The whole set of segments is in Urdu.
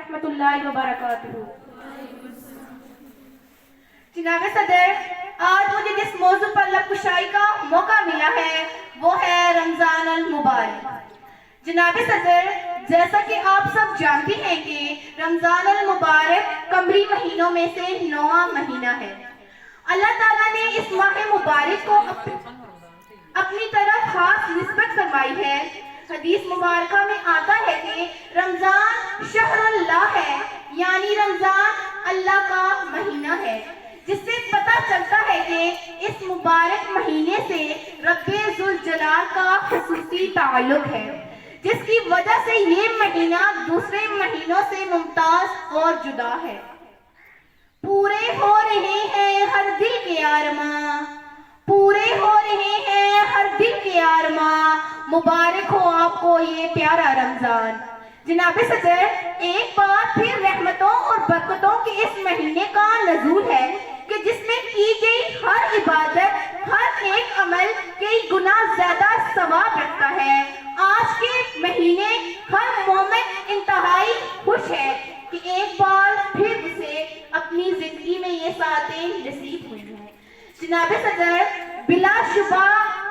رحمۃ اللہ وبرکاتہ۔ جناب صدر، آج مجھے جس موضوع پر لب کشائی کا موقع ملا ہے وہ ہے رمضان المبارک۔ جناب صدر، جیسا کہ آپ سب جانتے ہیں کہ رمضان المبارک قمری مہینوں میں سے 9واں مہینہ ہے۔ اللہ تعالیٰ نے اس ماہ مبارک کو اپنی طرف خاص نسبت فرمائی ہے۔ حدیث مبارکہ میں آتا ہے کہ رمضان شہر اللہ ہے، یعنی رمضان اللہ کا مہینہ ہے، جس سے پتہ چلتا ہے کہ اس مبارک مہینے سے رب ذوالجلال کا خصوصی تعلق ہے، جس کی وجہ سے یہ مہینہ دوسرے مہینوں سے ممتاز اور جدا ہے۔ پورے ہو رہے ہیں ہر دل کے آرماں، پورے ہو رہے ہیں ہر دل کے آرماں، مبارک ہو آپ کو یہ پیارا رمضان۔ جناب صدر، ایک بار پھر رحمتوں اور برکتوں کے اس مہینے کا نزول ہے کہ جس میں کی گئی ہر عبادت، ہر ایک عمل کئی گنا زیادہ ثواب رکھتا ہے۔ آج کے مہینے ہر مومن انتہائی خوش ہے کہ ایک بار پھر اسے اپنی زندگی میں یہ ساعتیں نصیب ہوئی ہیں۔ جناب صدر، بلا شبہ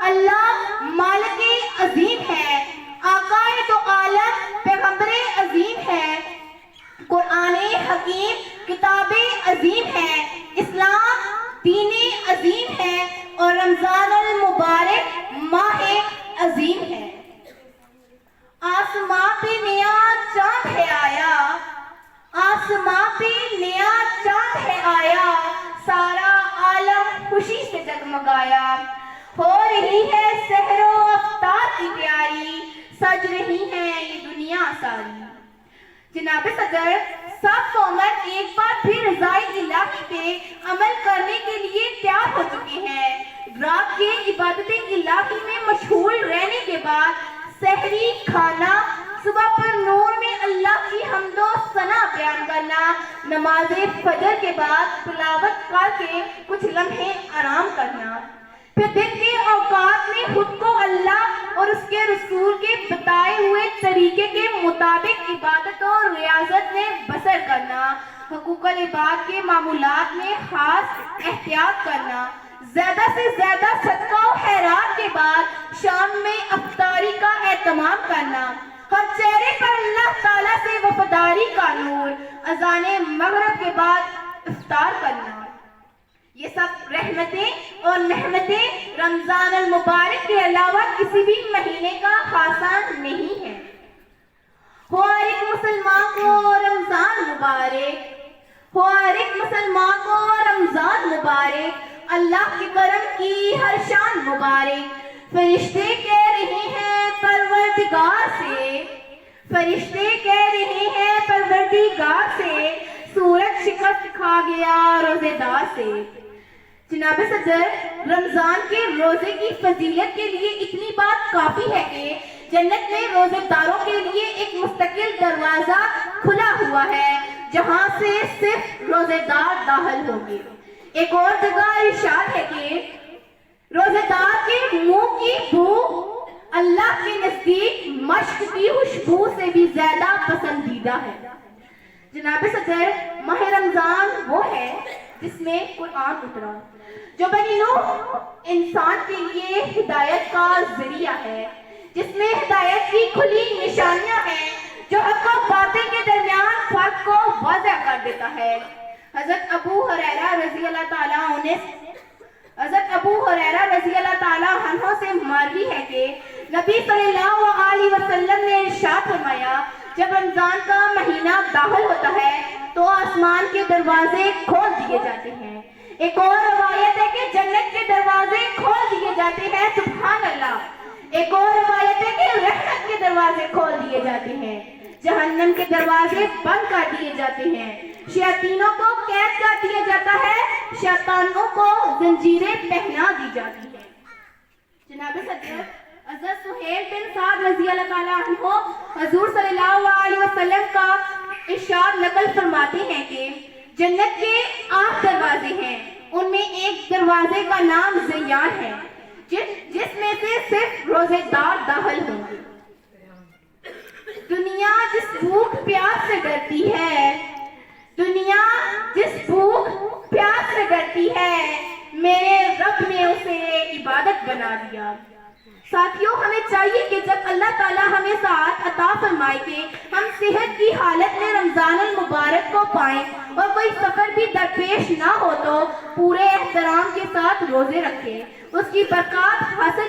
اللہ مالک عظیم ہے، آقا تو عالم پیغمبر عظیم ہے، قرآن حکیم کتاب عظیم ہے، اسلام دین عظیم ہے اور رمضان المبارک ماہ عظیم ہے۔ آسماں پہ نیا چاند ہے آیا، آسماں پہ نیا چاند ہے آیا، سارا عالم خوشی سے جگمگایا، ہو رہی ہے سحر و افطار کی تیاری، سج رہی ہے یہ دنیا ساری۔ جناب صدر، سب مومن ایک بار پھر رضائے الہی پہ عمل کرنے کے لیے تیار ہو چکے ہیں۔ رات کے عبادت الہی میں مشغول رہنے کے بعد سحری کھانا، صبح پر نور میں اللہ کی حمد و ثنا بیان کرنا، نماز فجر کے بعد تلاوت کر کے کچھ لمحے آرام کرنا، پھر دن کے اوقات میں خود کو اللہ اور اس کے رسول کے بتائے ہوئے طریقے کے مطابق عبادت اور ریاضت میں بسر کرنا، حقوق العباد کے معمولات میں خاص احتیاط کرنا، زیادہ سے زیادہ صدقہ و خیرات کے بعد شام میں افطاری کا اہتمام کرنا، ہر چہرے پر اللہ تعالیٰ سے وفاداری کا نور، اذان مغرب کے بعد افطار کرنا۔ یہ سب رحمتیں اور نعمتیں رمضان المبارک کے علاوہ کسی بھی مہینے کا خاصہ نہیں ہے۔ ہو ہر ایک مسلمان کو رمضان مبارک، ہو ہر ایک مسلمان کو رمضان مبارک، اللہ کے کرم کی ہر شان مبارک۔ فرشتے کہہ رہے ہیں پروردگار سے، فرشتے کہہ رہے ہیں پروردگار سے، سورج شکست کھا گیا روزے دار سے۔ جناب صدر، رمضان کے روزے کی فضیلت کے لیے اتنی بات کافی ہے کہ جنت میں روزے داروں کے لیے ایک مستقل دروازہ کھلا ہوا ہے جہاں سے صرف روزے دار داخل ہوں گے۔ ایک اور جگہ ارشاد ہے کہ روزے دار کے منہ کی بو اللہ کے نزدیک مشک کی خوشبو سے بھی زیادہ پسندیدہ ہے۔ جناب صدر، ماہ رمضان وہ ہے جس میں قرآن اترا، جو بنی نوح انسان کے لیے ہدایت کا ذریعہ ہے، جس میں ہدایت کی کھلی نشانیاں ہیں جو حق و باطل کے درمیان فرق کو واضح کر دیتا ہے۔ حضرت ابو ہریرہ رضی اللہ تعالیٰ عنہ سے مروی ہے کہ نبی صلی اللہ علیہ وسلم نے ارشاد فرمایا، جب رمضان کا مہینہ داخل ہوتا ہے تو آسمان کے دروازے کھول دیے جاتے ہیں۔ ایک اور روایت ہے کہ جنت کے دروازے کھول دیے جاتے ہیں، سبحان اللہ۔ ایک اور روایت ہے کہ رحمت کے دروازے کھول دیے جاتے ہیں، جہنم کے دروازے بند کر دیے جاتے ہیں، شیاطینوں کو قید کر دیا جاتا ہے، شیطانوں کو زنجیریں پہنا دی جاتی ہیں۔ جناب صدر، حضرت سہیل بن سعد رضی اللہ تعالیٰ عنہ حضور صلی اللہ علیہ وسلم کا ارشاد نقل فرماتے ہیں کہ جنت کے 8 دروازے ہیں، ان میں ایک دروازے کا نام زیان ہے، جس میں سے صرف روزے دار داخل ہوں گے۔ دنیا جس بھوک پیاس سے ڈرتی ہے، دولت بنا دیا۔ ساتھیوں، ہمیں چاہیے کہ جب اللہ تعالیٰ ہمیں سعادت عطا فرمائے کہ ہم صحت کی حالت میں رمضان المبارک کو پائیں اور کوئی سفر بھی درپیش نہ ہو تو پورے احترام کے ساتھ روزے رکھیں، اس کی برکات حاصل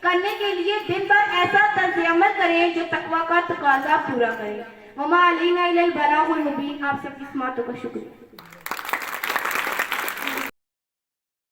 کرنے کے لیے دن بھر ایسا طرز عمل کریں جو تقویٰ کا تقاضا پورا کرے۔ وما علینا الا البلاغ المبین۔ آپ سب کی سماعتوں کا شکریہ۔